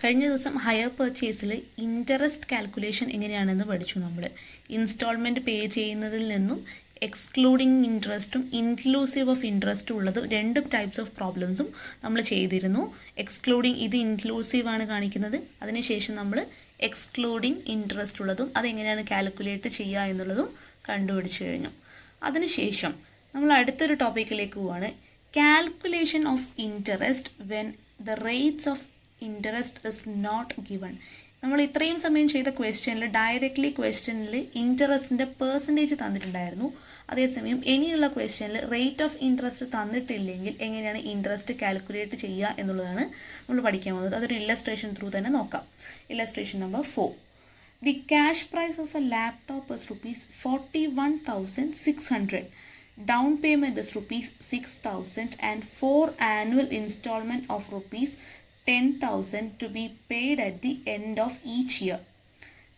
കഴിഞ്ഞ ദിവസം higher പർച്ചേസിൽ interest calculation എങ്ങനെയാണെന്ന് പഠിച്ചു. നമ്മൾ ഇൻസ്റ്റാൾമെൻറ്റ് പേ ചെയ്യുന്നതിൽ നിന്നും എക്സ്ക്ലൂഡിങ് ഇൻട്രസ്റ്റും ഇൻക്ലൂസീവ് ഓഫ് ഇൻട്രസ്റ്റും ഉള്ളതും രണ്ട് ടൈപ്സ് ഓഫ് പ്രോബ്ലംസും നമ്മൾ ചെയ്തിരുന്നു. എക്സ്ക്ലൂഡിങ് ഇത് ഇൻക്ലൂസീവ് ആണ് കാണിക്കുന്നത്, അതിനുശേഷം നമ്മൾ എക്സ്ക്ലൂഡിങ് ഇൻട്രസ്റ്റ് ഉള്ളതും അതെങ്ങനെയാണ് കാൽക്കുലേറ്റ് ചെയ്യുക എന്നുള്ളതും കണ്ടുപിടിച്ചു കഴിഞ്ഞു. അതിനുശേഷം നമ്മൾ അടുത്തൊരു ടോപ്പിക്കിലേക്ക് പോവുകയാണ്. Calculation of interest when the rates of interest is not given. നമ്മൾ ഇത്രയും സമയം ചെയ്ത ക്വസ്റ്റ്യനിൽ ഡയറക്റ്റ്ലി ക്വസ്റ്റ്യനിൽ ഇൻട്രസ്റ്റിൻ്റെ പെർസെൻറ്റേജ് തന്നിട്ടുണ്ടായിരുന്നു. അതേസമയം ഇനിയുള്ള ക്വസ്റ്റ്യനിൽ റേറ്റ് ഓഫ് ഇൻട്രസ്റ്റ് തന്നിട്ടില്ലെങ്കിൽ എങ്ങനെയാണ് ഇൻട്രസ്റ്റ് കാൽക്കുലേറ്റ് ചെയ്യുക എന്നുള്ളതാണ് നമ്മൾ പഠിക്കാൻ പോകുന്നത്. അതൊരു ഇല്ലസ്ട്രേഷൻ ത്രൂ തന്നെ നോക്കാം. Illustration number 4. The cash prize of A laptop is ₹41,600. Down payment is ₹6,000 and 4 annual installment of ₹10,000 to be paid at the end of each year.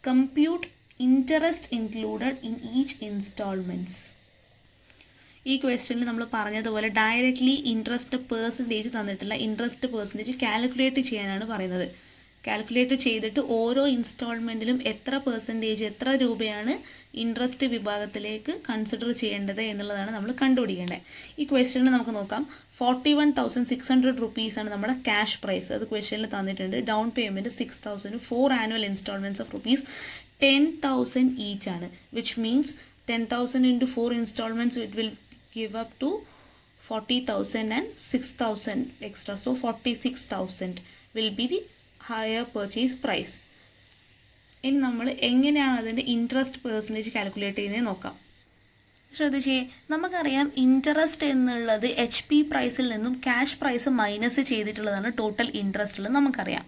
Compute interest included in each installments. ഈ ക്വസ്റ്റ്യനിൽ നമ്മൾ പറഞ്ഞതുപോലെ directly interest percentage തന്നിട്ടില്ല, interest percentage calculate ചെയ്യാനാണ് പറയുന്നത്. Calculate ചെയ്തിട്ട് ഓരോ ഇൻസ്റ്റാൾമെൻറ്റിലും എത്ര പെർസെൻറ്റേജ് എത്ര രൂപയാണ് ഇൻട്രസ്റ്റ് വിഭാഗത്തിലേക്ക് കൺസിഡർ ചെയ്യേണ്ടത് എന്നുള്ളതാണ് നമ്മൾ കണ്ടുപിടിക്കേണ്ടത്. ഈ ക്വസ്റ്റ്യനിൽ നമുക്ക് നോക്കാം. 41,600 റുപ്പീസാണ് നമ്മുടെ ക്യാഷ് പ്രൈസ്, അത് ക്വസ്റ്റ്യനിൽ തന്നിട്ടുണ്ട്. Down payment 6,000, 4 annual instalments of ₹10,000 each ആണ്. Which means 10,000 into 4 installments it will give up to 40,000 and 6,000 extra. So 46,000 will be the higher purchase price. ഇനി നമ്മൾ എങ്ങനെയാണ് അതിൻ്റെ ഇൻട്രസ്റ്റ് പെർസെൻറ്റേജ് കാൽക്കുലേറ്റ് ചെയ്യുന്നത് നോക്കാം. ശ്രദ്ധിച്ചേ, നമുക്കറിയാം ഇൻട്രസ്റ്റ് എന്നുള്ളത് HP പ്രൈസിൽ നിന്നും ക്യാഷ് പ്രൈസ് മൈനസ് ചെയ്തിട്ടുള്ളതാണ് ടോട്ടൽ ഇൻട്രസ്റ്റ് ഉള്ളത് നമുക്കറിയാം.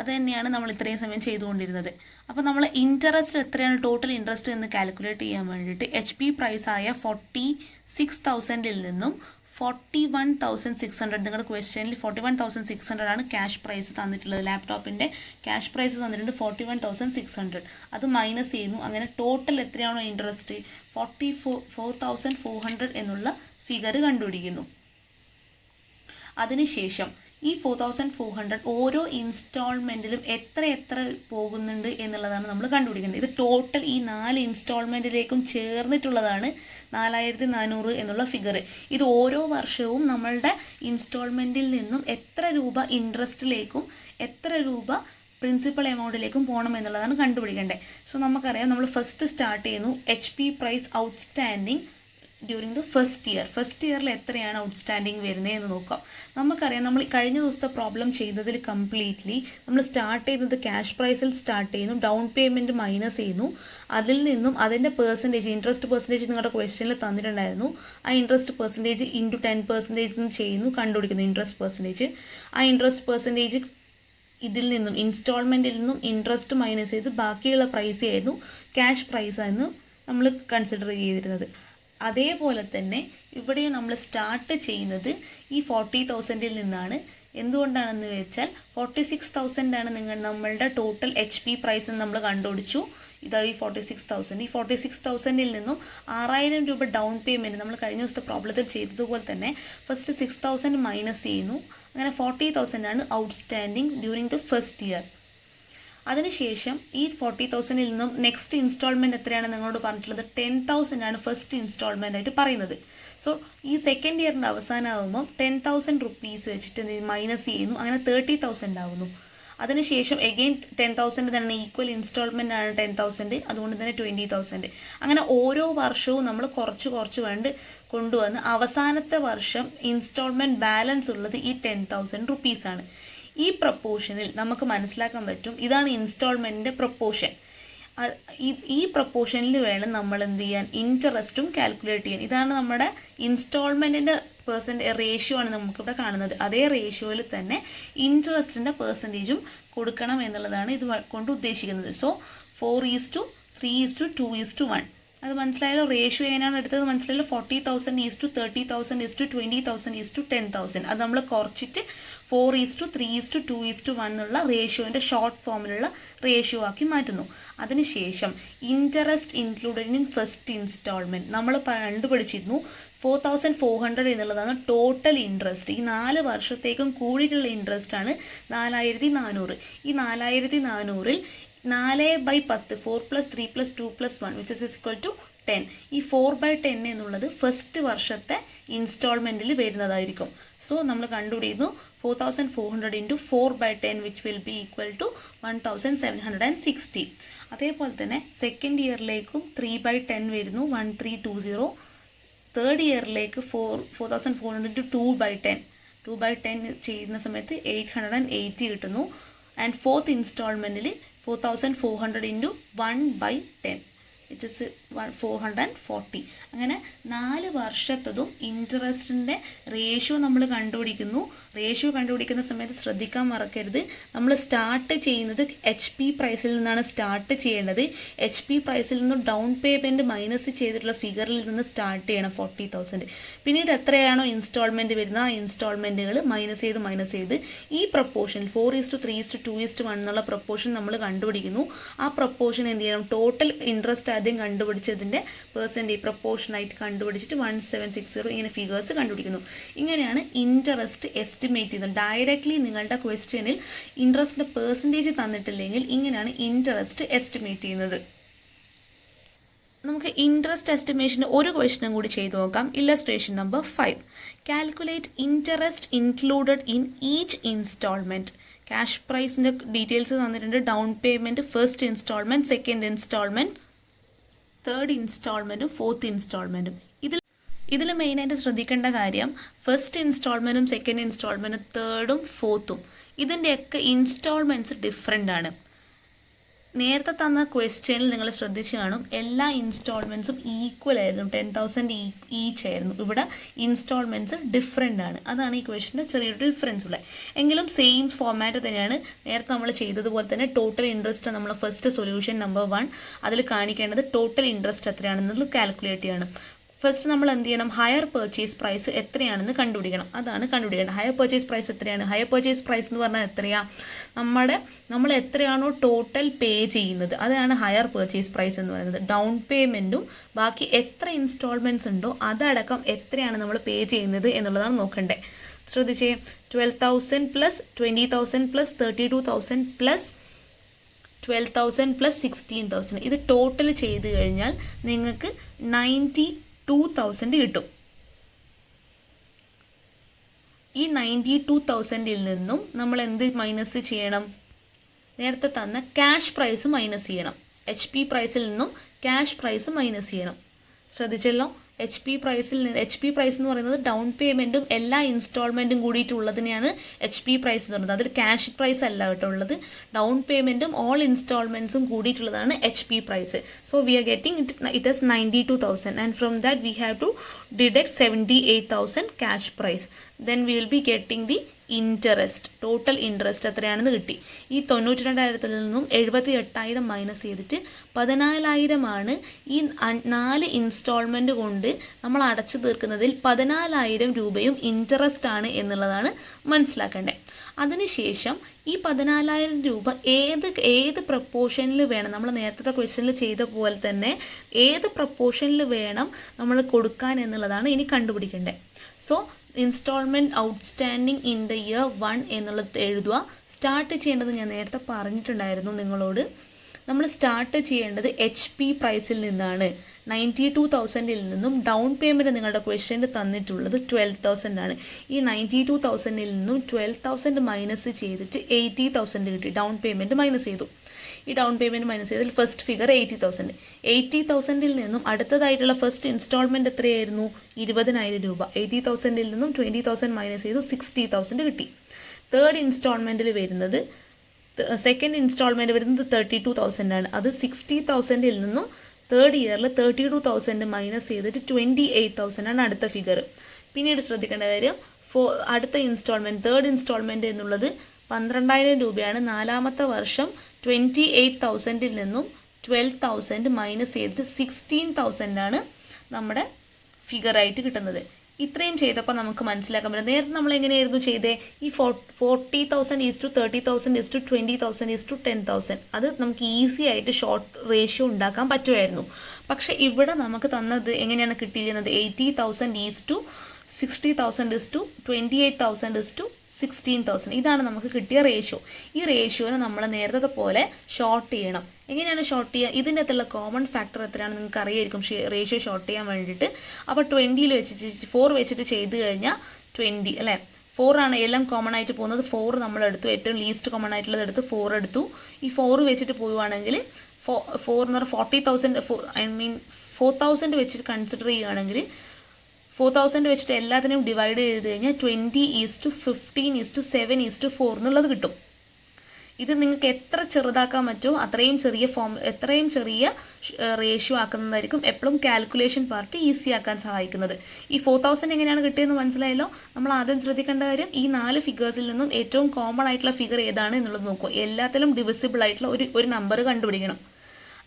അത് തന്നെയാണ് നമ്മൾ ഇത്രയും സമയം ചെയ്തുകൊണ്ടിരുന്നത്. അപ്പോൾ നമ്മൾ ഇൻട്രസ്റ്റ് എത്രയാണ് ടോട്ടൽ ഇൻട്രസ്റ്റ് എന്ന് കാൽക്കുലേറ്റ് ചെയ്യാൻ വേണ്ടിയിട്ട് HP പ്രൈസായ 46,000 നിന്നും 41,600, നിങ്ങളുടെ ക്വസ്റ്റ്യനിൽ 41,600 ആണ് ക്യാഷ് പ്രൈസ് തന്നിട്ടുള്ളത്. ലാപ്ടോപ്പിൻ്റെ ക്യാഷ് പ്രൈസ് തന്നിട്ടുണ്ട് 41,600, അത് മൈനസ് ചെയ്യുന്നു. അങ്ങനെ ടോട്ടൽ എത്രയാണോ ഇൻട്രസ്റ്റ് 44,400 എന്നുള്ള ഫിഗർ കണ്ടുപിടിക്കുന്നു. അതിനുശേഷം ഈ 4,400 ഓരോ ഇൻസ്റ്റാൾമെൻറ്റിലും എത്ര പോകുന്നുണ്ട് എന്നുള്ളതാണ് നമ്മൾ കണ്ടുപിടിക്കേണ്ടത്. ഇത് ടോട്ടൽ ഈ 4 ഇൻസ്റ്റാൾമെൻറ്റിലേക്കും ചേർന്നിട്ടുള്ളതാണ് 4,400 എന്നുള്ള ഫിഗർ. ഇത് ഓരോ വർഷവും നമ്മളുടെ ഇൻസ്റ്റാൾമെൻറ്റിൽ നിന്നും എത്ര രൂപ ഇൻട്രസ്റ്റിലേക്കും എത്ര രൂപ പ്രിൻസിപ്പൽ എമൗണ്ടിലേക്കും പോകണം എന്നുള്ളതാണ് കണ്ടുപിടിക്കേണ്ടത്. സോ നമുക്കറിയാം, നമ്മൾ ഫസ്റ്റ് സ്റ്റാർട്ട് ചെയ്യുന്നു. HP price outstanding during the first ഇയറിൽ എത്രയാണ് ഔട്ട്സ്റ്റാൻഡിങ് വരുന്നത് എന്ന് നോക്കാം. നമുക്കറിയാം, നമ്മൾ കഴിഞ്ഞ ദിവസത്തെ പ്രോബ്ലം ചെയ്തതിൽ കംപ്ലീറ്റ്ലി നമ്മൾ സ്റ്റാർട്ട് ചെയ്യുന്നത് ക്യാഷ് പ്രൈസിൽ സ്റ്റാർട്ട് ചെയ്യുന്നു, ഡൗൺ പേയ്മെൻറ്റ് മൈനസ് ചെയ്യുന്നു, അതിൽ നിന്നും അതിൻ്റെ പെർസെൻറ്റേജ് ഇൻട്രസ്റ്റ് പെർസെൻറ്റേജ് നിങ്ങളുടെ ക്വസ്റ്റ്യനിൽ തന്നിട്ടുണ്ടായിരുന്നു. ആ ഇൻട്രസ്റ്റ് പെർസെൻറ്റേജ് ഇൻറ്റു 10% ചെയ്യുന്നു, കണ്ടുപിടിക്കുന്നു ഇൻട്രസ്റ്റ് പെർസെൻറ്റേജ്. ആ ഇൻട്രസ്റ്റ് പെർസെൻറ്റേജ് ഇതിൽ നിന്നും ഇൻസ്റ്റാൾമെൻറ്റിൽ നിന്നും ഇൻട്രസ്റ്റ് മൈനസ് ചെയ്ത് ബാക്കിയുള്ള പ്രൈസ് ആയിരുന്നു ക്യാഷ് പ്രൈസായിരുന്നു നമ്മൾ കൺസിഡർ ചെയ്തിരുന്നത്. അതേപോലെ തന്നെ ഇവിടെയും നമ്മൾ സ്റ്റാർട്ട് ചെയ്യുന്നത് ഈ 40,000 നിന്നാണ്. എന്തുകൊണ്ടാണെന്ന് വെച്ചാൽ 46,000 ആണ് നമ്മളുടെ ടോട്ടൽ HP പ്രൈസ് നമ്മൾ കണ്ടുപിടിച്ചു. ഇതാ ഈ 46,000. ഈ 46,000 നിന്നും 6,000 രൂപ ഡൗൺ പേയ്മെൻറ്റ് നമ്മൾ കഴിഞ്ഞ ദിവസത്തെ പ്രോബ്ലത്തിൽ ചെയ്തതുപോലെ തന്നെ ഫസ്റ്റ് 6,000 മൈനസ് ചെയ്യുന്നു. അങ്ങനെ 40,000 ആണ് outstanding during the first year. അതിനുശേഷം ഈ 40,000 നിന്നും നെക്സ്റ്റ് ഇൻസ്റ്റാൾമെൻറ്റ് എത്രയാണ് നിങ്ങളോട് പറഞ്ഞിട്ടുള്ളത് 10,000 ആണ് ഫസ്റ്റ് ഇൻസ്റ്റാൾമെൻ്റ് ആയിട്ട് പറയുന്നത്. സോ ഈ സെക്കൻഡ് ഇയറിൻ്റെ അവസാനമാകുമ്പോൾ 10,000 റുപ്പീസ് വെച്ചിട്ട് മൈനസ് ചെയ്യുന്നു, അങ്ങനെ 30,000 ആവുന്നു. അതിനുശേഷം എഗെയിൻ 10,000 തന്നെ ഈക്വൽ ഇൻസ്റ്റാൾമെൻ്റ് ആണ് 10,000, അതുകൊണ്ട് തന്നെ 20,000. അങ്ങനെ ഓരോ വർഷവും നമ്മൾ കുറച്ച് വേണ്ടി കൊണ്ടുവന്ന് അവസാനത്തെ വർഷം ഇൻസ്റ്റാൾമെൻറ്റ് ബാലൻസ് ഉള്ളത് ഈ 10,000 റുപ്പീസാണ്. ഈ പ്രപ്പോർഷനിൽ നമുക്ക് മനസ്സിലാക്കാൻ പറ്റും, ഇതാണ് ഇൻസ്റ്റാൾമെൻറ്റിൻ്റെ പ്രപ്പോർഷൻ. ഈ പ്രപ്പോർഷനിൽ വേണം നമ്മൾ എന്ത് ചെയ്യാൻ, ഇൻട്രസ്റ്റും കാൽക്കുലേറ്റ് ചെയ്യാൻ. ഇതാണ് നമ്മുടെ ഇൻസ്റ്റാൾമെൻറ്റിൻ്റെ റേഷ്യോ ആണ് നമുക്കിവിടെ കാണുന്നത്. അതേ റേഷ്യോയിൽ തന്നെ ഇൻട്രസ്റ്റിൻ്റെ പെർസെൻറ്റേജും കൊടുക്കണം എന്നുള്ളതാണ് ഇത് കൊണ്ട് ഉദ്ദേശിക്കുന്നത്. സോ 4:3:2:1 അത് മനസ്സിലായാലോ? റേഷ്യോ എങ്ങനെയാണ് എടുത്തത് മനസ്സിലായാലോ? 40,000 is to 30,000 is to 20,000 is to 10,000. അത് നമ്മൾ കുറച്ചിട്ട് 4:3:2:1 എന്നുള്ള റേഷ്യോൻ്റെ ഷോർട്ട് ഫോമിലുള്ള റേഷ്യോ ആക്കി മാറ്റുന്നു. അതിനുശേഷം interest included in first instalment നമ്മൾ കണ്ടുപിടിച്ചിരുന്നു 4,400 എന്നുള്ളതാണ് ടോട്ടൽ ഇൻട്രസ്റ്റ്. ഈ 4 വർഷത്തേക്കും കൂടിയിട്ടുള്ള ഇൻട്രസ്റ്റ് ആണ് 4,400. ഈ 4,400-ൽ 4/10 4 + 3 + 2 + 1 which is equal to 10. ഈ 4/10 എന്നുള്ളത് ഫസ്റ്റ് വർഷത്തെ ഇൻസ്റ്റാൾമെൻറ്റിൽ വരുന്നതായിരിക്കും. സോ നമ്മൾ കണ്ടുപിടിക്കുന്നു 4,400 × 4/10 which will be equal to 1,760. അതേപോലെ തന്നെ സെക്കൻഡ് ഇയറിലേക്കും 3/10 വരുന്നു 1,320. തേർഡ് ഇയറിലേക്ക് 4,400 × 2/10 ചെയ്യുന്ന സമയത്ത് 880 കിട്ടുന്നു. ആൻഡ് ഫോർത്ത് ഇൻസ്റ്റാൾമെൻറ്റിൽ 4,400 × 1/10 ഇറ്റ് ഇസ് 440. അങ്ങനെ 4 വർഷത്തതും ഇൻട്രസ്റ്റിൻ്റെ റേഷ്യോ നമ്മൾ കണ്ടുപിടിക്കുന്നു. റേഷ്യോ കണ്ടുപിടിക്കുന്ന സമയത്ത് ശ്രദ്ധിക്കാൻ മറക്കരുത്, നമ്മൾ സ്റ്റാർട്ട് ചെയ്യുന്നത് HP പ്രൈസിൽ നിന്നാണ് സ്റ്റാർട്ട് ചെയ്യേണ്ടത്. HP പ്രൈസിൽ നിന്നും ഡൗൺ പേയ്മെൻറ്റ് മൈനസ് ചെയ്തിട്ടുള്ള ഫിഗറിൽ നിന്ന് സ്റ്റാർട്ട് ചെയ്യണം 40,000. പിന്നീട് എത്രയാണോ ഇൻസ്റ്റാൾമെൻറ്റ് വരുന്നത് ആ ഇൻസ്റ്റാൾമെൻറ്റുകൾ മൈനസ് ചെയ്ത് ഈ പ്രപ്പോർഷൻ 4:3:2:1 എന്നുള്ള പ്രപ്പോർഷൻ നമ്മൾ കണ്ടുപിടിക്കുന്നു. ആ പ്രപ്പോർഷൻ എന്ത് ചെയ്യണം? ടോട്ടൽ ഇൻട്രസ്റ്റ് ആദ്യം കണ്ടുപിടിച്ചതിൻ്റെ പെർസെൻറ്റേജ് പ്രപ്പോർഷനായിട്ട് കണ്ടുപിടിച്ചിട്ട് 1,760 ഇങ്ങനെ ഫിഗേഴ്സ് കണ്ടുപിടിക്കുന്നു. ഇങ്ങനെയാണ് ഇൻട്രസ്റ്റ് എസ്റ്റിമേറ്റ് ചെയ്യുന്നത്. ഡയറക്റ്റ്ലി നിങ്ങളുടെ ക്വസ്റ്റ്യനിൽ ഇൻട്രസ്റ്റിൻ്റെ പെർസെൻറ്റേജ് തന്നിട്ടില്ലെങ്കിൽ ഇങ്ങനെയാണ് ഇൻട്രസ്റ്റ് എസ്റ്റിമേറ്റ് ചെയ്യുന്നത്. നമുക്ക് ഇൻട്രസ്റ്റ് എസ്റ്റിമേഷന് ഒരു ക്വസ്റ്റ്യനും കൂടി ചെയ്തു നോക്കാം. Illustration number 5. Calculate interest included in each instalment. Cash പ്രൈസിൻ്റെ ഡീറ്റെയിൽസ് തന്നിട്ടുണ്ട്. Down payment, first instalment, second instalment, third ഇൻസ്റ്റാൾമെൻറ്റും ഫോർത്ത് ഇൻസ്റ്റാൾമെൻറ്റും. ഇതിൽ മെയിനായിട്ട് ശ്രദ്ധിക്കേണ്ട കാര്യം ഫസ്റ്റ് ഇൻസ്റ്റാൾമെൻറ്റും സെക്കൻഡ് ഇൻസ്റ്റാൾമെൻറ്റും തേർഡും ഫോർത്തും ഇതിൻ്റെയൊക്കെ ഇൻസ്റ്റാൾമെൻറ്റ്സ് ഡിഫറെൻ്റ് ആണ്. നേരത്തെ തന്ന ക്വസ്റ്റ്യനിൽ നിങ്ങൾ ശ്രദ്ധിച്ച് കാണും എല്ലാ ഇൻസ്റ്റാൾമെൻറ്റ്സും ഈക്വൽ ആയിരുന്നു, 10,000 ഈച്ച് ആയിരുന്നു. ഇവിടെ ഇൻസ്റ്റാൾമെൻറ്റ്സ് ഡിഫറെൻ്റ് ആണ്. അതാണ് ഈ ക്വസ്റ്റ്യൻ്റെ ചെറിയൊരു ഡിഫറൻസ് ഉള്ളത്. എങ്കിലും സെയിം ഫോമാറ്റ് തന്നെയാണ് നേരത്തെ നമ്മൾ ചെയ്തതുപോലെ തന്നെ. ടോട്ടൽ ഇൻട്രസ്റ്റ് നമ്മൾ ഫസ്റ്റ് സൊല്യൂഷൻ നമ്പർ 1 അതിൽ കാണിക്കേണ്ടത് ടോട്ടൽ ഇൻട്രസ്റ്റ് എത്രയാണെന്നുള്ളത് കാൽക്കുലേറ്റ് ചെയ്യണം. ഫസ്റ്റ് നമ്മൾ എന്ത് ചെയ്യണം? ഹയർ പർച്ചേസ് പ്രൈസ് എത്രയാണെന്ന് കണ്ടുപിടിക്കണം. അതാണ് കണ്ടുപിടിക്കേണ്ടത്. ഹയർ പർച്ചേസ് പ്രൈസ് എത്രയാണ്? ഹയർ പർച്ചേസ് പ്രൈസ് എന്ന് പറഞ്ഞാൽ എത്രയാണ്? നമ്മൾ എത്രയാണോ ടോട്ടൽ പേ ചെയ്യുന്നത് അതാണ് ഹയർ പർച്ചേസ് പ്രൈസ് എന്ന് പറയുന്നത്. ഡൗൺ പേയ്മെൻറ്റും ബാക്കി എത്ര ഇൻസ്റ്റാൾമെൻറ്റ്സ് ഉണ്ടോ അതടക്കം എത്രയാണ് നമ്മൾ പേ ചെയ്യുന്നത് എന്നുള്ളതാണ് നോക്കേണ്ടത്. ശ്രദ്ധിച്ചേ, 12,000 + 20,000 + 32,000 + 12,000 + 16,000 ഇത് ടോട്ടൽ ചെയ്ത് കഴിഞ്ഞാൽ നിങ്ങൾക്ക് 92,000 കിട്ടും. ഈ 92,000-ൽ നിന്നും നമ്മൾ എന്ത് മൈനസ് ചെയ്യണം? നേരത്തെ തന്ന ക്യാഷ് പ്രൈസ് മൈനസ് ചെയ്യണം. HP പ്രൈസിൽ നിന്നും ക്യാഷ് പ്രൈസ് മൈനസ് ചെയ്യണം. ശ്രദ്ധിച്ചല്ലോ? HP പ്രൈസ് എന്ന് പറയുന്നത് ഡൗൺ പേയ്മെൻറ്റും എല്ലാ ഇൻസ്റ്റാൾമെൻറ്റും കൂടിയിട്ടുള്ളതിനെയാണ് HP പ്രൈസ് എന്ന് പറയുന്നത്. അതിൽ ക്യാഷ് പ്രൈസ് അല്ല കേട്ടോ ഉള്ളത്. ഡൗൺ പേയ്മെൻറ്റും ഓൾ ഇൻസ്റ്റാൾമെൻറ്റ്സും കൂടിയിട്ടുള്ളതാണ് HP price. So we are getting it is 92,000 and from that we have to deduct 78,000 cash price. Then we will be getting the interest. Total interest എത്രയാണെന്ന് കിട്ടി. ഈ 92,000-ൽ നിന്നും 78,000 മൈനസ് ചെയ്തിട്ട് 14,000 ഈ 4 ഇൻസ്റ്റാൾമെൻറ്റ് കൊണ്ട് നമ്മൾ അടച്ചു തീർക്കുന്നതിൽ 14,000 രൂപയും ഇൻട്രസ്റ്റ് ആണ് എന്നുള്ളതാണ് മനസ്സിലാക്കേണ്ടത്. അതിനുശേഷം ഈ 14,000 രൂപ ഏത് പ്രപ്പോർഷനിൽ വേണം, നമ്മൾ നേരത്തെ ക്വസ്റ്റ്യനിൽ ചെയ്ത പോലെ തന്നെ ഏത് പ്രപ്പോർഷനിൽ വേണം നമ്മൾ കൊടുക്കാൻ എന്നുള്ളതാണ് ഇനി കണ്ടുപിടിക്കേണ്ടത്. So instalment outstanding in the year 1 എന്നുള്ളത് എഴുതുക. സ്റ്റാർട്ട് ചെയ്യേണ്ടത് ഞാൻ നേരത്തെ പറഞ്ഞിട്ടുണ്ടായിരുന്നു നിങ്ങളോട്. നമ്മൾ സ്റ്റാർട്ട് ചെയ്യേണ്ടത് HP പ്രൈസിൽ നിന്നാണ്. 92,000-ൽ നിന്നും ഡൗൺ പേയ്മെൻറ്റ് നിങ്ങളുടെ ക്വസ്റ്റ്യനിൽ തന്നിട്ടുള്ളത് 12,000 ആണ്. ഈ 92,000-ൽ നിന്നും 12,000 മൈനസ് ചെയ്തിട്ട് 80,000 കിട്ടി. ഡൗൺ പേയ്മെൻറ്റ് മൈനസ് ചെയ്തു. ഈ ഡൗൺ പേയ്മെൻറ്റ് മൈനസ് ചെയ്തതിൽ ഫസ്റ്റ് ഫിഗർ 80,000. 80,000-ൽ നിന്നും അടുത്തതായിട്ടുള്ള ഫസ്റ്റ് ഇൻസ്റ്റാൾമെൻറ്റ് എത്രയായിരുന്നു? 20,000 രൂപ. 80,000-ൽ നിന്നും 20,000 മൈനസ് ചെയ്തു 60,000 കിട്ടി. തേർഡ് ഇൻസ്റ്റാൾമെൻറ്റിൽ വരുന്നത് സെക്കൻഡ് ഇൻസ്റ്റാൾമെൻറ്റ് വരുന്നത് 32,000 ആണ്. അത് 60,000-ൽ നിന്നും തേർഡ് ഇയറിൽ 32,000 മൈനസ് ചെയ്തിട്ട് 28,000 ആണ് അടുത്ത ഫിഗർ. പിന്നീട് ശ്രദ്ധിക്കേണ്ട കാര്യം അടുത്ത ഇൻസ്റ്റാൾമെൻറ്റ് തേർഡ് ഇൻസ്റ്റാൾമെൻറ്റ് എന്നുള്ളത് 12,000 രൂപയാണ്. 4-ാമത്തെ വർഷം 28,000-ൽ നിന്നും 12,000 മൈനസ് ചെയ്തിട്ട് 16,000 ആണ് നമ്മുടെ ഫിഗറായിട്ട് കിട്ടുന്നത്. ഇത്രയും ചെയ്തപ്പോൾ നമുക്ക് മനസ്സിലാക്കാൻ പറ്റും. നേരത്തെ നമ്മൾ എങ്ങനെയായിരുന്നു ചെയ്തേ? ഈ 40,000 is to 30,000 is to 20,000 is to 10,000 അത് നമുക്ക് ഈസി ആയിട്ട് ഷോർട്ട് റേഷ്യോ ഉണ്ടാക്കാൻ പറ്റുമായിരുന്നു. പക്ഷേ ഇവിടെ നമുക്ക് തന്നത് എങ്ങനെയാണ് കിട്ടിയിരുന്നത്? 80,000 is to 60,000 is to 28,000 is to 16,000. ഇതാണ് നമുക്ക് കിട്ടിയ റേഷ്യോ. ഈ റേഷ്യോനെ നമ്മൾ നേരത്തെ പോലെ ഷോർട്ട് ചെയ്യണം. എങ്ങനെയാണ് ഷോർട്ട് ചെയ്യുക? ഇതിൻ്റെ അകത്തുള്ള കോമൺ ഫാക്ടർ എത്രയാണ് നിങ്ങൾക്ക് അറിയായിരിക്കും റേഷ്യോ ഷോർട്ട് ചെയ്യാൻ വേണ്ടിയിട്ട്. അപ്പോൾ 20 വെച്ചിട്ട് 4 വെച്ചിട്ട് ചെയ്ത് കഴിഞ്ഞാൽ 20 അല്ലേ? 4 ആണ് എല്ലാം കോമൺ ആയിട്ട് പോകുന്നത്. 4 നമ്മൾ എടുത്തു, ഏറ്റവും ലീസ്റ്റ് കോമൺ ആയിട്ടുള്ളത് എടുത്ത് 4 എടുത്തു. ഈ 4 വെച്ചിട്ട് പോവുകയാണെങ്കിൽ 4 എന്ന് പറഞ്ഞാൽ 40,000 4,000 വെച്ചിട്ട് കൺസിഡർ ചെയ്യുകയാണെങ്കിൽ 4,000 വെച്ചിട്ട് എല്ലാത്തിനും ഡിവൈഡ് ചെയ്ത് കഴിഞ്ഞാൽ 20:15:7:4 എന്നുള്ളത് കിട്ടും. ഇത് നിങ്ങൾക്ക് എത്ര ചെറുതാക്കാൻ പറ്റുമോ എത്രയും ചെറിയ റേഷ്യോ ആക്കുന്നതായിരിക്കും എപ്പോഴും കാൽക്കുലേഷൻ പാർട്ട് ഈസി ആക്കാൻ സഹായിക്കുന്നത്. ഈ 4,000 എങ്ങനെയാണ് കിട്ടിയതെന്ന് മനസ്സിലായല്ലോ. നമ്മൾ ആദ്യം ശ്രദ്ധിക്കേണ്ട കാര്യം ഈ 4 ഫിഗേഴ്സിൽ നിന്നും ഏറ്റവും കോമൺ ആയിട്ടുള്ള ഫിഗർ ഏതാണ് എന്നുള്ളത് നോക്കുക. എല്ലാത്തിലും ഡിവിസിബിൾ ആയിട്ടുള്ള ഒരു നമ്പർ കണ്ടുപിടിക്കണം.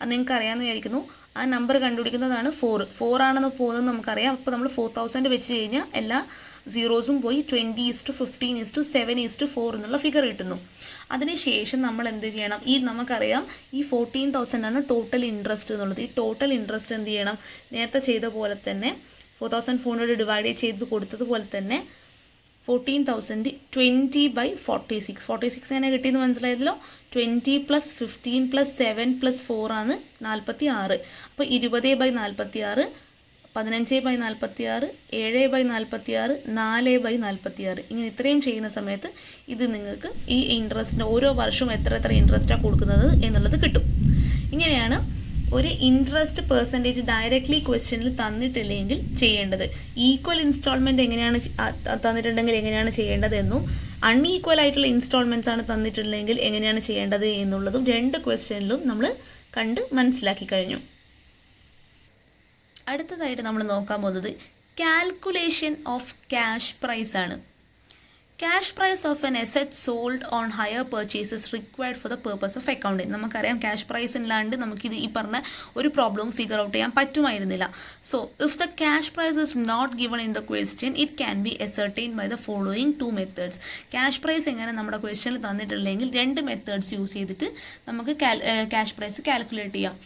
അത് നിങ്ങൾക്ക് അറിയാമെന്ന് വിചാരിക്കുന്നു. ആ നമ്പർ കണ്ടുപിടിക്കുന്നതാണ് 4 ആണെന്ന് പോകുന്നത് നമുക്കറിയാം. അപ്പോൾ നമ്മൾ 4,000 വെച്ച് കഴിഞ്ഞാൽ എല്ലാ സീറോസും പോയി 20:15:7:4 എന്നുള്ള ഫിഗർ കിട്ടുന്നു. അതിനുശേഷം നമ്മൾ എന്ത് ചെയ്യണം? നമുക്കറിയാം ഈ 14,000 ആണ് ടോട്ടൽ ഇൻട്രസ്റ്റ് എന്നുള്ളത്. ഈ ടോട്ടൽ ഇൻട്രസ്റ്റ് എന്ത് ചെയ്യണം? നേരത്തെ ചെയ്ത പോലെ തന്നെ 4,400 ഡിവൈഡ് ചെയ്ത് കൊടുത്തതുപോലെ തന്നെ 14,000 20/46 46 എങ്ങനെ കിട്ടിയെന്ന് മനസ്സിലായല്ലോ. 20 + 15 + 7 + 4 ആണ് 46. അപ്പോൾ 20/46, 15/46, 7/46, 4/46 ഇങ്ങനെ ഇത്രയും ചെയ്യുന്ന സമയത്ത് ഇത് നിങ്ങൾക്ക് ഈ ഇൻട്രസ്റ്റിൻ്റെ ഓരോ വർഷവും എത്ര ഇൻട്രസ്റ്റാണ് കൊടുക്കുന്നത് എന്നുള്ളത് കിട്ടും. ഇങ്ങനെയാണ് ഒരു ഇൻട്രസ്റ്റ് പെർസെൻറ്റേജ് ഡയറക്റ്റ്ലി ക്വസ്റ്റ്യനിൽ തന്നിട്ടില്ലെങ്കിൽ ചെയ്യേണ്ടത്. ഈക്വൽ ഇൻസ്റ്റാൾമെൻറ്റ് എങ്ങനെയാണ് തന്നിട്ടുണ്ടെങ്കിൽ എങ്ങനെയാണ് ചെയ്യേണ്ടതെന്നും അൺഈക്വൽ ആയിട്ടുള്ള ഇൻസ്റ്റാൾമെൻറ്റ്സ് ആണ് തന്നിട്ടുണ്ടെങ്കിൽ എങ്ങനെയാണ് ചെയ്യേണ്ടത് എന്നുള്ളതും 2 ക്വസ്റ്റ്യനിലും നമ്മൾ കണ്ട് മനസ്സിലാക്കി കഴിഞ്ഞു. അടുത്തതായിട്ട് നമ്മൾ നോക്കാൻ പോകുന്നത് കാൽക്കുലേഷൻ ഓഫ് ക്യാഷ് പ്രൈസ് ആണ്. Cash price of an asset sold on hire purchases required for the purpose of accounting. നമുക്കറിയാം ക്യാഷ് പ്രൈസ് ഇല്ലാണ്ട് നമുക്കിത് ഈ പറഞ്ഞ ഒരു പ്രോബ്ലം ഫിഗർ ഔട്ട് ചെയ്യാൻ പറ്റുമായിരുന്നില്ല. So if the cash price is not given in the question it can be ascertained by the following 2 methods. Cash price എങ്ങനെ നമ്മുടെ ക്വസ്റ്റ്യനിൽ തന്നിട്ടില്ലെങ്കിൽ 2 മെത്തേഡ്സ് യൂസ് ചെയ്തിട്ട് നമുക്ക് ക്യാഷ് പ്രൈസ് കാൽക്കുലേറ്റ് ചെയ്യാം.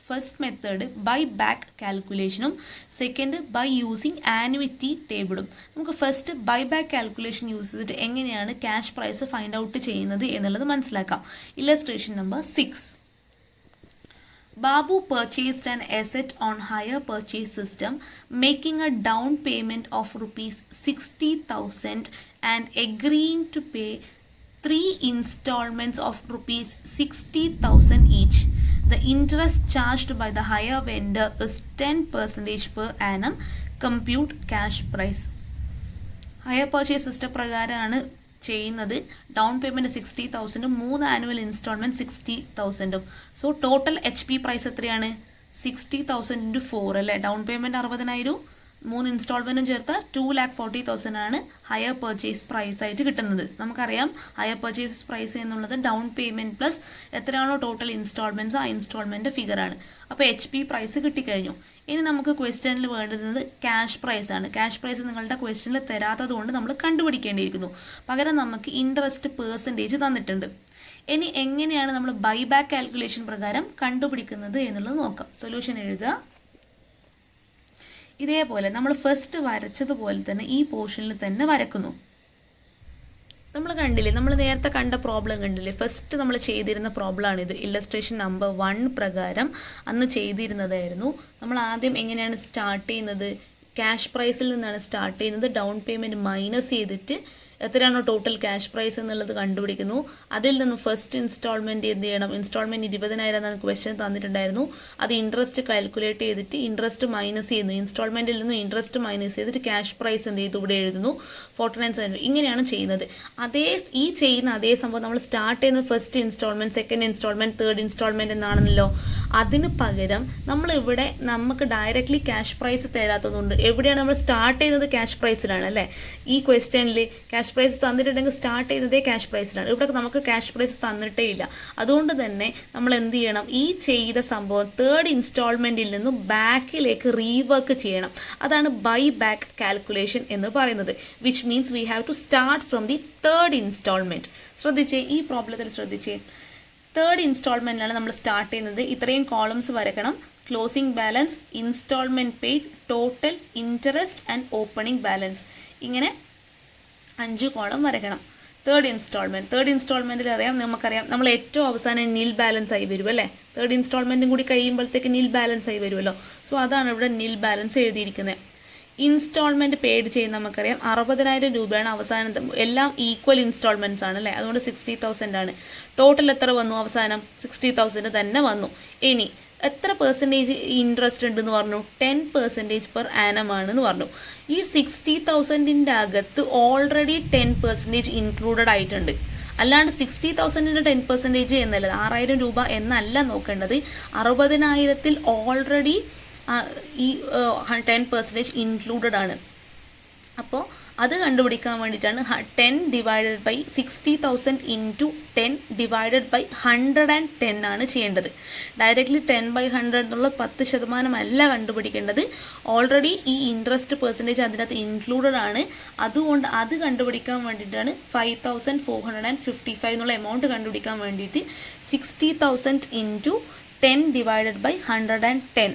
ഫസ്റ്റ് മെത്തേഡ് ബൈ ബാക്ക് കാൽക്കുലേഷനും സെക്കൻഡ് ബൈ യൂസിങ് ആനുവിറ്റി ടേബിളും. നമുക്ക് first by back calculation use ചെയ്തിട്ട് എങ്ങനെയാണ് ക്യാഷ് പ്രൈസ് ഫൈൻഡ് ഔട്ട് ചെയ്യുന്നത് എന്നുള്ളത് മനസ്സിലാക്കാം. Illustration number 6. Babu purchased an asset on hire purchase system, making a down payment of ₹60,000 and agreeing to pay 3 installments of ₹60,000 each. The interest charged by the hire vendor is 10% per annum. Compute cash price. Hire purchase system പ്രകാരമാണ് ചെയ്യുന്നത്. Down payment 60,000, 3 annual installment 60,000. So total HP price എത്രയാണ്? 60,000 × 4 അല്ലേ? Down payment 60,000, 3 ഇൻസ്റ്റാൾമെൻറ്റും ചേർത്താൽ 2,40,000 ആണ് higher purchase price ആയിട്ട് കിട്ടുന്നത്. നമുക്കറിയാം higher purchase price എന്നുള്ളത് ഡൗൺ പേയ്മെൻറ്റ് പ്ലസ് എത്രയാണോ ടോട്ടൽ ഇൻസ്റ്റാൾമെൻറ്റ്സ് ആ ഇൻസ്റ്റാൾമെൻറ്റ് ഫിഗറാണ്. അപ്പോൾ HP പ്രൈസ് കിട്ടിക്കഴിഞ്ഞു. ഇനി നമുക്ക് ക്വസ്റ്റ്യനിൽ വേണ്ടുന്നത് ക്യാഷ് പ്രൈസ് ആണ്. ക്യാഷ് പ്രൈസ് നിങ്ങളുടെ ക്വസ്റ്റ്യനിൽ തരാത്തത് കൊണ്ട് നമ്മൾ കണ്ടുപിടിക്കേണ്ടിയിരിക്കുന്നു. പകരം നമുക്ക് ഇൻട്രസ്റ്റ് പെർസെൻറ്റേജ് തന്നിട്ടുണ്ട്. ഇനി എങ്ങനെയാണ് നമ്മൾ ബൈ ബാക്ക് കാൽക്കുലേഷൻ പ്രകാരം കണ്ടുപിടിക്കുന്നത് എന്നുള്ളത് നോക്കാം. സൊല്യൂഷൻ എഴുതുക. ഇതേപോലെ നമ്മൾ ഫസ്റ്റ് വരച്ചതുപോലെ തന്നെ ഈ പോർഷനിൽ തന്നെ വരക്കുന്നു. നമ്മൾ കണ്ടില്ലേ, നമ്മൾ നേരത്തെ കണ്ട പ്രോബ്ലം കണ്ടില്ലേ? ഫസ്റ്റ് നമ്മൾ ചെയ്തിരുന്ന പ്രോബ്ലമാണിത്. ഇല്ലസ്ട്രേഷൻ നമ്പർ 1 പ്രകാരം അന്ന് ചെയ്തിരുന്നതായിരുന്നു. നമ്മൾ ആദ്യം എങ്ങനെയാണ് സ്റ്റാർട്ട് ചെയ്യുന്നത്? ക്യാഷ് പ്രൈസിൽ നിന്നാണ് സ്റ്റാർട്ട് ചെയ്യുന്നത്. ഡൗൺ പേയ്മെൻറ്റ് മൈനസ് ചെയ്തിട്ട് എത്രയാണോ ടോട്ടൽ ക്യാഷ് പ്രൈസ് എന്നുള്ളത് കണ്ടുപിടിക്കുന്നു. അതിൽ നിന്ന് ഫസ്റ്റ് ഇൻസ്റ്റാൾമെൻറ്റ് എന്ത് ചെയ്യണം? ഇൻസ്റ്റാൾമെൻറ്റ് 20,000 എന്നാണ് ക്വസ്റ്റ്യൻ തന്നിട്ടുണ്ടായിരുന്നു. അത് ഇൻട്രസ്റ്റ് കാൽക്കുലേറ്റ് ചെയ്തിട്ട് ഇൻട്രസ്റ്റ് മൈനസ് ചെയ്യുന്നു. ഇൻസ്റ്റാൾമെൻറ്റിൽ നിന്ന് ഇൻട്രസ്റ്റ് മൈനസ് ചെയ്തിട്ട് ക്യാഷ് പ്രൈസ് എന്ത് ചെയ്തു? ഇവിടെ എഴുതുന്നു 49,700. ഇങ്ങനെയാണ് ചെയ്യുന്നത്. ഈ ചെയ്യുന്ന അതേ സംഭവം നമ്മൾ സ്റ്റാർട്ട് ചെയ്യുന്നത് first instalment, second instalment, third instalment എന്നാണല്ലോ. അതിന് പകരം നമ്മളിവിടെ നമുക്ക് ഡയറക്റ്റ്ലി ക്യാഷ് പ്രൈസ് തരാത്തതുകൊണ്ട് എവിടെയാണ് നമ്മൾ സ്റ്റാർട്ട് ചെയ്യുന്നത്? ക്യാഷ് പ്രൈസിലാണ് അല്ലേ? ഈ ക്വസ്റ്റ്യനിൽ ക്യാഷ് ക്യാഷ് പ്രൈസ് തന്നിട്ടുണ്ടെങ്കിൽ സ്റ്റാർട്ട് ചെയ്യുന്നതേ ക്യാഷ് പ്രൈസിലാണ്. ഇവിടെ നമുക്ക് ക്യാഷ് പ്രൈസ് തന്നിട്ടേ ഇല്ല. അതുകൊണ്ട് തന്നെ നമ്മൾ എന്ത് ചെയ്യണം, ഈ ചെയ്ത സംഭവം തേർഡ് ഇൻസ്റ്റാൾമെൻറ്റിൽ നിന്നും ബാക്കിലേക്ക് റീവർക്ക് ചെയ്യണം. അതാണ് ബൈ ബാക്ക് കാൽക്കുലേഷൻ എന്ന് പറയുന്നത്. Which means we have to start from the third installment. ശ്രദ്ധിച്ചേ, ഈ പ്രോബ്ലത്തിൽ ശ്രദ്ധിച്ചേ, തേർഡ് ഇൻസ്റ്റാൾമെൻറ്റിലാണ് നമ്മൾ സ്റ്റാർട്ട് ചെയ്യുന്നത്. ഇത്രയും കോളംസ് വരയ്ക്കണം. Closing balance, instalment paid, total, interest and opening balance. ഇങ്ങനെ 5 കോളം വരയ്ക്കണം. തേർഡ് ഇൻസ്റ്റാൾമെൻറ്റിൽ നമുക്കറിയാം നമ്മൾ ഏറ്റവും അവസാനം നിൽ ബാലൻസ് ആയി വരും അല്ലേ. തേർഡ് ഇൻസ്റ്റാൾമെൻറ്റും കൂടി കഴിയുമ്പോഴത്തേക്ക് നിൽ ബാലൻസ് ആയി വരുമല്ലോ. സോ അതാണ് ഇവിടെ നിൽ ബാലൻസ് എഴുതിയിരിക്കുന്നത്. ഇൻസ്റ്റാൾമെൻറ്റ് പെയ്ഡ് ചെയ്യുന്ന നമുക്കറിയാം 60,000 രൂപയാണ് അവസാനത്തെ. എല്ലാം ഈക്വൽ ഇൻസ്റ്റാൾമെൻറ്റ്സ് ആണ് അല്ലേ. അതുകൊണ്ട് 60,000 ആണ്. ടോട്ടൽ എത്ര വന്നു അവസാനം? 60,000 തന്നെ വന്നു. ഇനി എത്ര പെർസെൻറ്റേജ് ഇൻട്രസ്റ്റ് ഉണ്ടെന്ന് പറഞ്ഞു? 10% പെർ ആനം ആണെന്ന് പറഞ്ഞു. ഈ 60,000-ൻ്റെ അകത്ത് ഓൾറെഡി 10% ഇൻക്ലൂഡഡ് ആയിട്ടുണ്ട്. അല്ലാണ്ട് 60,000-ൻ്റെ 10% എന്നല്ല, 6,000 രൂപ എന്നല്ല നോക്കേണ്ടത്. 60,000-ൽ ഓൾറെഡി ഈ 10% ഇൻക്ലൂഡഡ് ആണ്. അപ്പോൾ അത് കണ്ടുപിടിക്കാൻ വേണ്ടിയിട്ടാണ് 10 divided by 60,000 into 10 divided by 110 ആണ് ചെയ്യേണ്ടത്. ഡയറക്റ്റ്ലി 10/100 എന്നുള്ള 10% അല്ല കണ്ടുപിടിക്കേണ്ടത്. ഓൾറെഡി ഈ ഇൻട്രസ്റ്റ് പെർസെൻറ്റേജ് അതിനകത്ത് ഇൻക്ലൂഡഡ് ആണ്. അതുകൊണ്ട് അത് കണ്ടുപിടിക്കാൻ വേണ്ടിയിട്ടാണ് 5,455 എന്നുള്ള എമൗണ്ട് കണ്ടുപിടിക്കാൻ വേണ്ടിയിട്ട് 60,000 ഇൻറ്റു 10 ഡിവൈഡഡ് ബൈ 110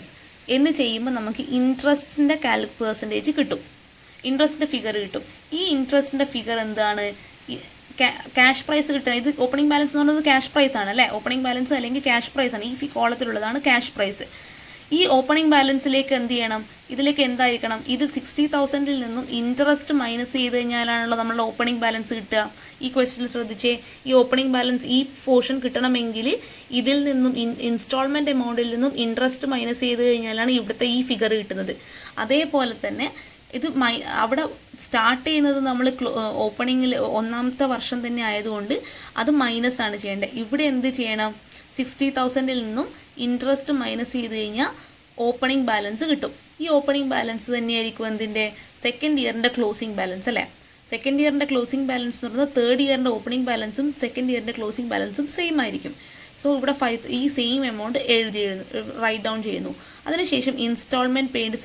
എന്ന് ചെയ്യുമ്പോൾ നമുക്ക് ഇൻട്രസ്റ്റിൻ്റെ പെർസെൻറ്റേജ് കിട്ടും. ഇൻട്രസ്റ്റിൻ്റെ ഫിഗർ കിട്ടും. ഈ ഇൻട്രസ്റ്റിൻ്റെ ഫിഗർ എന്താണ്? ക്യാഷ് പ്രൈസ് കിട്ടുക. ഇത് ഓപ്പണിംഗ് ബാലൻസ് എന്ന് പറയുന്നത് ക്യാഷ് പ്രൈസ് ആണ് അല്ലേ. ഓപ്പണിംഗ് ബാലൻസ് അല്ലെങ്കിൽ ക്യാഷ് പ്രൈസ് ആണ്. ഈ കോളത്തിലുള്ളതാണ് ക്യാഷ് പ്രൈസ്. ഈ ഓപ്പണിംഗ് ബാലൻസിലേക്ക് എന്ത് ചെയ്യണം? ഇതിലേക്ക് എന്തായിരിക്കണം? ഇത് 60,000-ൽ നിന്നും ഇൻട്രസ്റ്റ് മൈനസ് ചെയ്ത് കഴിഞ്ഞാലാണല്ലോ നമ്മളുടെ ഓപ്പണിംഗ് ബാലൻസ് കിട്ടുക. ഈ ക്വസ്റ്റ്യനിൽ ശ്രദ്ധിച്ചേ, ഈ ഓപ്പണിംഗ് ബാലൻസ് ഈ പോർഷൻ കിട്ടണമെങ്കിൽ ഇതിൽ നിന്നും ഇൻസ്റ്റാൾമെൻറ്റ് എമൗണ്ടിൽ നിന്നും ഇൻട്രസ്റ്റ് മൈനസ് ചെയ്ത് കഴിഞ്ഞാലാണ് ഇവിടുത്തെ ഈ ഫിഗർ കിട്ടുന്നത്. അതേപോലെ തന്നെ ഇത് അവിടെ സ്റ്റാർട്ട് ചെയ്യുന്നത് നമ്മൾ ഓപ്പണിങ്ങിൽ ഒന്നാമത്തെ വർഷം തന്നെ ആയതുകൊണ്ട് അത് മൈനസ് ആണ് ചെയ്യേണ്ടത്. ഇവിടെ എന്ത് ചെയ്യണം? 60,000-ൽ നിന്നും ഇൻട്രസ്റ്റ് മൈനസ് ചെയ്ത് കഴിഞ്ഞാൽ ഓപ്പണിംഗ് ബാലൻസ് കിട്ടും. ഈ ഓപ്പണിംഗ് ബാലൻസ് തന്നെയായിരിക്കും എന്തിൻ്റെ? സെക്കൻഡ് ഇയറിൻ്റെ ക്ലോസിംഗ് ബാലൻസ് അല്ലേ. സെക്കൻഡ് ഇയറിൻ്റെ ക്ലോസിംഗ് ബാലൻസ് എന്ന് പറയുന്നത് തേർഡ് ഇയറിൻ്റെ ഓപ്പണിംഗ് ബാലൻസും സെക്കൻഡ് ഇയറിൻ്റെ ക്ലോസിംഗ് ബാലൻസും സെയിം ആയിരിക്കും. സോ ഇവിടെ ഈ സെയിം എമൗണ്ട് റൈറ്റ് ഡൗൺ ചെയ്യുന്നു. അതിനുശേഷം ഇൻസ്റ്റാൾമെൻറ്റ് പെയ്ഡ്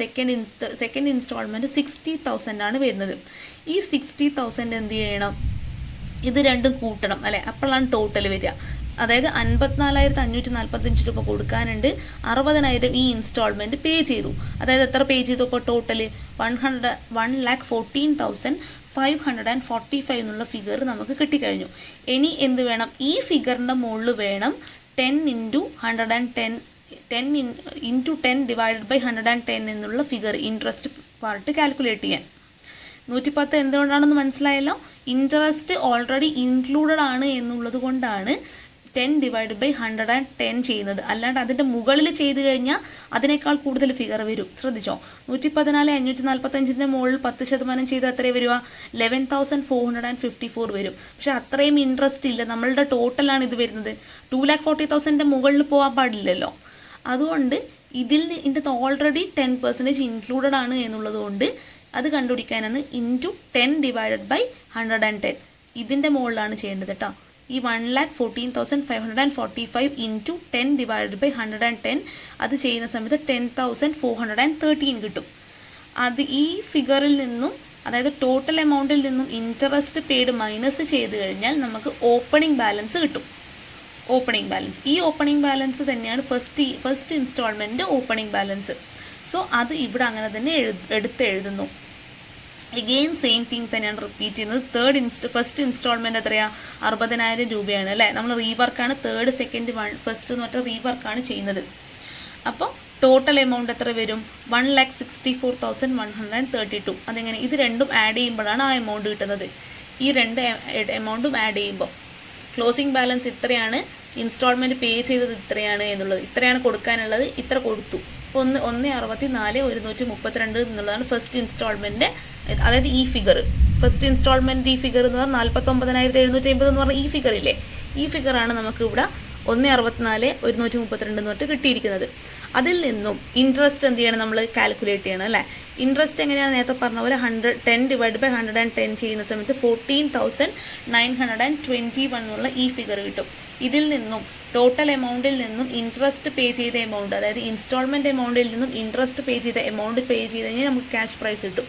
സെക്കൻഡ് ഇൻസ്റ്റാൾമെൻറ്റ് 60,000 ആണ് വരുന്നത്. ഈ 60,000 എന്ത് ചെയ്യണം? ഇത് രണ്ടും കൂട്ടണം അല്ലേ. അപ്പോഴാണ് ടോട്ടൽ വരിക. അതായത് 54,545 രൂപ കൊടുക്കാനുണ്ട്. 60,000 ഈ ഇൻസ്റ്റാൾമെൻറ്റ് പേ ചെയ്തു. അതായത് എത്ര പേ ചെയ്തു? ഇപ്പോൾ ടോട്ടൽ 1,14,545 എന്നുള്ള ഫിഗർ നമുക്ക് കിട്ടിക്കഴിഞ്ഞു. ഇനി എന്ത് വേണം? ഈ ഫിഗറിൻ്റെ മുകളിൽ വേണം 10 ഇൻറ്റു 110 10 ഡിവൈഡഡ് ബൈ 110 എന്നുള്ള ഫിഗർ ഇൻട്രസ്റ്റ് പാർട്ട് കാൽക്കുലേറ്റ് ചെയ്യാൻ. 110 എന്തുകൊണ്ടാണെന്ന് മനസ്സിലായല്ലോ. ഇൻട്രസ്റ്റ് ഓൾറെഡി ഇൻക്ലൂഡഡ് ആണ് എന്നുള്ളത് കൊണ്ടാണ് 10 ഡിവൈഡഡ് ബൈ 110 ചെയ്യുന്നത്. അല്ലാണ്ട് അതിൻ്റെ മുകളിൽ ചെയ്ത് കഴിഞ്ഞാൽ അതിനേക്കാൾ കൂടുതൽ ഫിഗർ വരും. ശ്രദ്ധിച്ചോ, 114,545-ൻ്റെ മുകളിൽ 10% ചെയ്ത് എത്രയും വരിക? 11,454 വരും. പക്ഷെ അത്രയും ഇൻട്രസ്റ്റ് ഇല്ല. നമ്മളുടെ ടോട്ടലാണ് ഇത് വരുന്നത്. 2,40,000-ൻ്റെ മുകളിൽ പോകാൻ പാടില്ലല്ലോ. അതുകൊണ്ട് ഇതിൻ്റെ ഓൾറെഡി 10% ഇൻക്ലൂഡഡ് ആണ് എന്നുള്ളത് കൊണ്ട് അത് കണ്ടുപിടിക്കാനാണ് ഇൻറ്റു 10 ഡിവൈഡഡ് ബൈ 110 ഇതിൻ്റെ മുകളിലാണ് ചെയ്യേണ്ടത് കേട്ടോ. ഈ 1,14,545 ഇൻറ്റു 10 ഡിവൈഡഡ് ബൈ 110 അത് ചെയ്യുന്ന സമയത്ത് 10,413 കിട്ടും. അത് ഈ ഫിഗറിൽ നിന്നും, അതായത് ടോട്ടൽ എമൗണ്ടിൽ നിന്നും ഇൻട്രസ്റ്റ് പെയ്ഡ് മൈനസ് ചെയ്ത് കഴിഞ്ഞാൽ നമുക്ക് ഓപ്പണിംഗ് ബാലൻസ് കിട്ടും. ഓപ്പണിംഗ് ബാലൻസ്, ഈ ഓപ്പണിംഗ് ബാലൻസ് തന്നെയാണ് first instalment opening balance. So അത് ഇവിടെ അങ്ങനെ തന്നെ എഴുതുന്നു. എഗെയിൻ സെയിം തിങ് തന്നെയാണ് റിപ്പീറ്റ് ചെയ്യുന്നത്. ഫസ്റ്റ് ഇൻസ്റ്റാൾമെൻറ്റ് എത്രയാണ്? 60,000 രൂപയാണ് അല്ലേ. നമ്മൾ റീവർക്കാണ് തേർഡ് സെക്കൻഡ് ഫസ്റ്റ് എന്ന് പറഞ്ഞാൽ റീവർക്കാണ് ചെയ്യുന്നത്. അപ്പോൾ ടോട്ടൽ എമൗണ്ട് എത്ര വരും? 1,64,132. അതെങ്ങനെ? ഇത് രണ്ടും ആഡ് ചെയ്യുമ്പോഴാണ് ആ എമൗണ്ട് കിട്ടുന്നത്. ഈ രണ്ട് എമൗണ്ടും ആഡ് ചെയ്യുമ്പോൾ ക്ലോസിംഗ് ബാലൻസ് ഇത്രയാണ്, ഇൻസ്റ്റാൾമെൻറ്റ് പേ ചെയ്തത് ഇത്രയാണ് എന്നുള്ളത്, ഇത്രയാണ് കൊടുക്കാനുള്ളത്, ഇത്ര കൊടുത്തു. 1,64,132 എന്നുള്ളതാണ് ഫസ്റ്റ് ഇൻസ്റ്റാൾമെൻറ്റ്. അതായത് ഈ ഫിഗർ ഫസ്റ്റ് ഇൻസ്റ്റാൾമെൻറ്റ് ഈ ഫിഗർ എന്ന് പറഞ്ഞാൽ 49,750 എന്ന് പറഞ്ഞാൽ ഈ ഫിഗറില്ലേ, ഈ ഫിഗറാണ് നമുക്ക് ഇവിടെ 164 132 എന്ന് പറഞ്ഞിട്ട് കിട്ടിയിരിക്കുന്നത്. അതിൽ നിന്നും ഇൻട്രസ്റ്റ് എന്ത് ചെയ്യണം, നമ്മൾ കാൽക്കുലേറ്റ് ചെയ്യണം അല്ലേ. ഇൻട്രസ്റ്റ് എങ്ങനെയാണ് നേരത്തെ പറഞ്ഞ പോലെ 10 ഡിവൈഡ് ബൈ 110 ചെയ്യുന്ന സമയത്ത് 14,921 എന്നുള്ള ഈ ഫിഗർ കിട്ടും. ഇതിൽ നിന്നും ടോട്ടൽ എമൗണ്ടിൽ നിന്നും ഇൻട്രസ്റ്റ് പേ ചെയ്ത എമൗണ്ട്, അതായത് ഇൻസ്റ്റാൾമെൻറ്റ് എമൗണ്ടിൽ നിന്നും ഇൻട്രസ്റ്റ് പേ ചെയ്ത എമൗണ്ട് പേ ചെയ്ത് കഴിഞ്ഞാൽ നമുക്ക് ക്യാഷ് പ്രൈസ് കിട്ടും.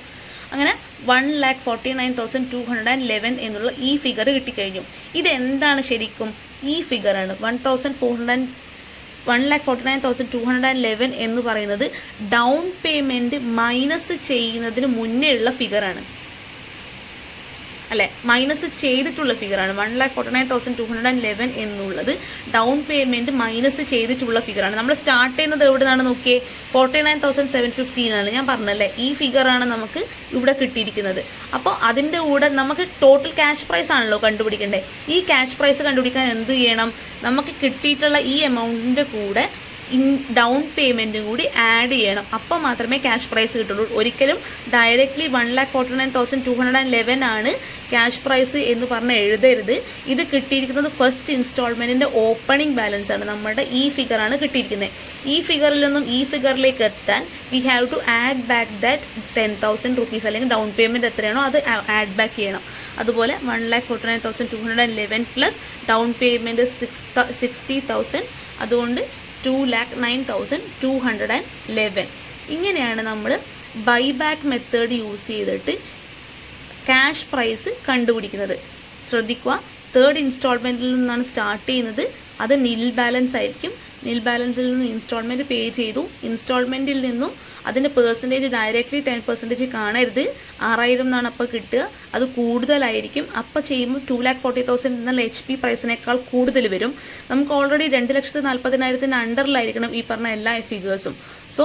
അങ്ങനെ 1,49,211 എന്നുള്ള ഈ ഫിഗർ കിട്ടിക്കഴിഞ്ഞു. ഇതെന്താണ് ശരിക്കും? ഈ ഫിഗറാണ് 1,49,211 എന്ന് പറയുന്നത് ഡൗൺ പേയ്മെൻറ്റ് മൈനസ് ചെയ്യുന്നതിന് മുന്നേ ഉള്ള ഫിഗറാണ് അല്ലേ, മൈനസ് ചെയ്തിട്ടുള്ള ഫിഗറാണ്. 1,49,211 എന്നുള്ളത് ഡൗൺ പേയ്മെൻറ്റ് മൈനസ് ചെയ്തിട്ടുള്ള ഫിഗറാണ്. നമ്മൾ സ്റ്റാർട്ട് ചെയ്യുന്നത് എവിടെ നിന്നാണ് നോക്കിയേ, 49,715 ഞാൻ പറഞ്ഞല്ലേ, ഈ ഫിഗറാണ് നമുക്ക് ഇവിടെ കിട്ടിയിരിക്കുന്നത്. അപ്പോൾ അതിൻ്റെ കൂടെ നമുക്ക് ടോട്ടൽ ക്യാഷ് പ്രൈസ് ആണല്ലോ കണ്ടുപിടിക്കേണ്ടത്. ഈ ക്യാഷ് പ്രൈസ് കണ്ടുപിടിക്കാൻ എന്ത് ചെയ്യണം, നമുക്ക് കിട്ടിയിട്ടുള്ള ഈ എമൗണ്ടിൻ്റെ കൂടെ ഡൗൺ പേയ്മെൻറ്റും കൂടി ആഡ് ചെയ്യണം. അപ്പോൾ മാത്രമേ ക്യാഷ് പ്രൈസ് കിട്ടുള്ളൂ. ഒരിക്കലും ഡയറക്റ്റ്ലി 1,49,211 ആണ് ക്യാഷ് പ്രൈസ് എന്ന് പറഞ്ഞ് എഴുതരുത്. ഇത് കിട്ടിയിരിക്കുന്നത് ഫസ്റ്റ് ഇൻസ്റ്റാൾമെൻറ്റിൻ്റെ ഓപ്പണിംഗ് ബാലൻസ് ആണ്. നമ്മുടെ ഈ ഫിഗറാണ് കിട്ടിയിരിക്കുന്നത്. ഈ ഫിഗറിൽ നിന്നും ഈ ഫിഗറിലേക്ക് എത്താൻ we have to add back that 10,000 rupees, അല്ലെങ്കിൽ ഡൗൺ പേയ്മെൻറ്റ് എത്രയാണോ അത് ആഡ് ബാക്ക് ചെയ്യണം. അതുപോലെ 1,49,211 പ്ലസ് ഡൗൺ പേയ്മെൻറ്റ് 60,000, അതുകൊണ്ട് 2,09,211. ഇങ്ങനെയാണ് നമ്മൾ ബൈബാക്ക് മെത്തേഡ് യൂസ് ചെയ്തിട്ട് ക്യാഷ് പ്രൈസ് കണ്ടുപിടിക്കുന്നത്. ശ്രദ്ധിക്കുക, തേർഡ് ഇൻസ്റ്റാൾമെൻറ്റിൽ നിന്നാണ് സ്റ്റാർട്ട് ചെയ്യുന്നത്. അത് നിൽ ബാലൻസ് ആയിരിക്കും. നിൽ ബാലൻസിൽ നിന്നും ഇൻസ്റ്റാൾമെൻറ്റ് പേ ചെയ്തു. ഇൻസ്റ്റാൾമെൻറ്റിൽ നിന്നും അതിൻ്റെ പെർസെൻറ്റേജ് ഡയറക്റ്റ്ലി 10% കാണരുത്. 6,000 എന്നാണ് അപ്പോൾ കിട്ടുക. അത് കൂടുതലായിരിക്കും. അപ്പോൾ ചെയ്യുമ്പോൾ 2,40,000 എന്നുള്ള HP പ്രൈസിനേക്കാൾ കൂടുതൽ വരും. നമുക്ക് ഓൾറെഡി 2,40,000 അണ്ടറിലായിരിക്കണം ഈ പറഞ്ഞ എല്ലാ ഫിഗേഴ്സും. സോ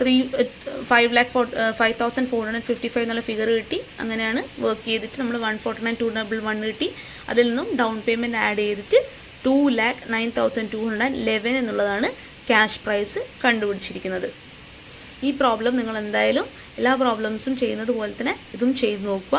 5,04,455 എന്നുള്ള ഫിഗർ കിട്ടി. അങ്ങനെയാണ് വർക്ക് ചെയ്തിട്ട് നമ്മൾ 149,211 കിട്ടി. അതിൽ നിന്നും ഡൗൺ പേയ്മെൻറ്റ് ആഡ് ചെയ്തിട്ട് 2,09,211 എന്നുള്ളതാണ് ക്യാഷ് പ്രൈസ് കണ്ടുപിടിച്ചിരിക്കുന്നത്. ഈ പ്രോബ്ലം നിങ്ങൾ എന്തായാലും എല്ലാ പ്രോബ്ലംസും ചെയ്യുന്നത് പോലെ തന്നെ ഇതും ചെയ്ത് നോക്കുക.